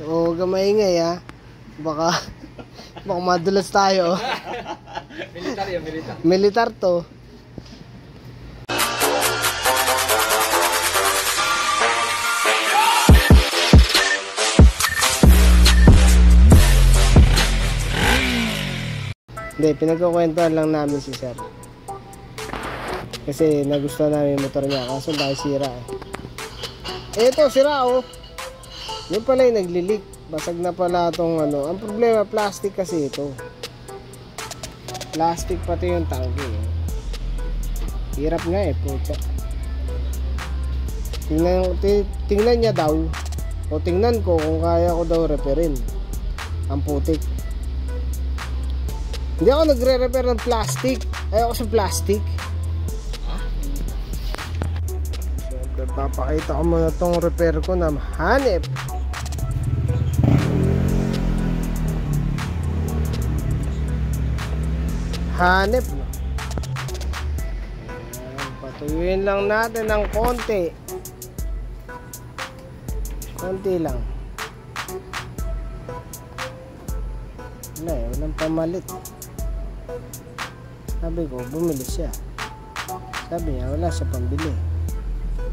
O huwag ka maingay ha. Baka madulas tayo. Militar yan, militar. Militar to. Hindi, pinagkukwentuhan lang namin si sir. Kasi nagustuhan namin yung motor niya. Kaso dahil sira eh. Ito, sira oh. Yung pala yung naglilik. Basag na pala itong ano. Ang problema, plastic kasi ito. Plastic pati yung tangke eh. Hirap nga eh, pucha. Tingnan niya daw. O tingnan ko kung kaya ko daw reparin. Ang putik. Hindi ako nagre-repair ng plastic. Ayoko sa plastic. Siyempre, papakita ko muna itong repair ko na hanep. Hanep. Patuyuin lang natin ng konti. Konti lang. Wala eh, walang pamalit. Sabi ko, bumili siya. Sabi niya, wala siya pambili.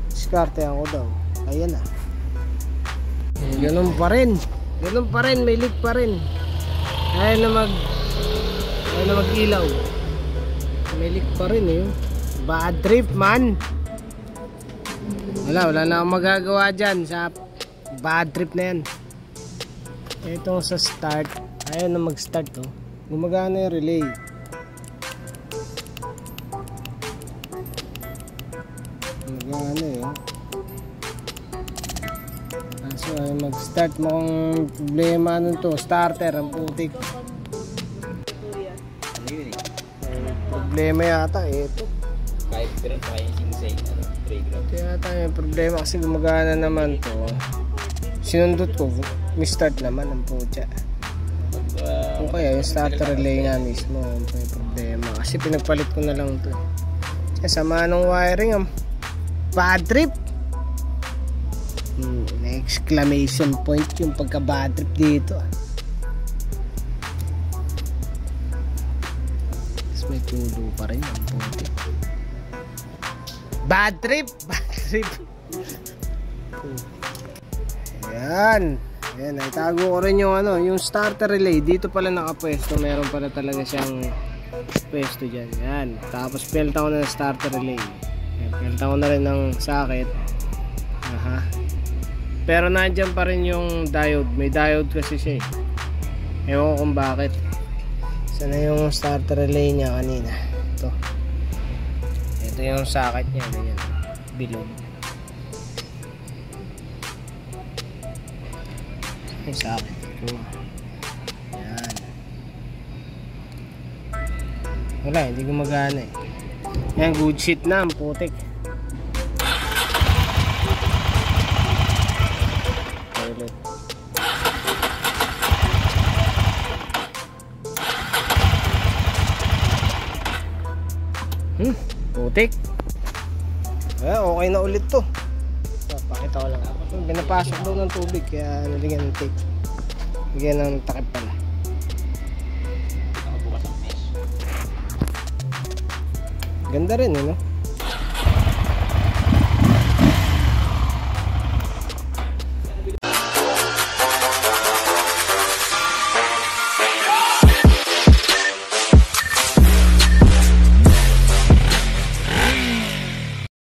Diskartehan ko daw. Ayan na. Ganun pa rin. Ganun pa rin, may leak pa rin. Ayaw na mag-ilaw. May leak pa rin eh. Bad trip man. Wala na akong magagawa dyan sa bad trip na yan. Ito sa start. Ayaw na mag-start to. Gumagana yung relay. Gumagana eh. Kaso ayaw mag-start. Mukhang problema nun to. Starter, ang putik. Problema yata eh. Ito. 5 grams, kaya yung singsay. 3 grams. Ito yata yung problema kasi gumagana naman to. Sinundot ko. May-start naman ang putya. Kung kaya yung starter relay nga mismo may problema kasi pinagpalit ko na lang ito. Sama ng wiring ang bad trip. Exclamation point yung pagka bad trip dito. Tapos may tulo pa rin ang puti. Bad trip. Bad trip. Ayan. Ayan, naitago ko rin yung ano, yung starter relay. Dito pala nakapwesto. Meron pala talaga siyang pwesto dyan. Ayan. Tapos pelta ko na ng starter relay. Ayan, pelta ko na rin ng socket. Aha. Pero nandyan pa rin yung diode. May diode kasi siya eh. Ewan ko kung bakit. Sana yung starter relay niya kanina. Ito. Ito yung socket niya. Ganyan. Bilog. Ay, sa akin ito. Ayan. Wala, hindi gumagana eh. Ayan, good shit na ang putik. Putik. Okay na ulit to. Pakita ko lang. Binapasok daw ng tubig kaya nalagyan ng tape. Lagyan ng takip pala. Ganda rin no?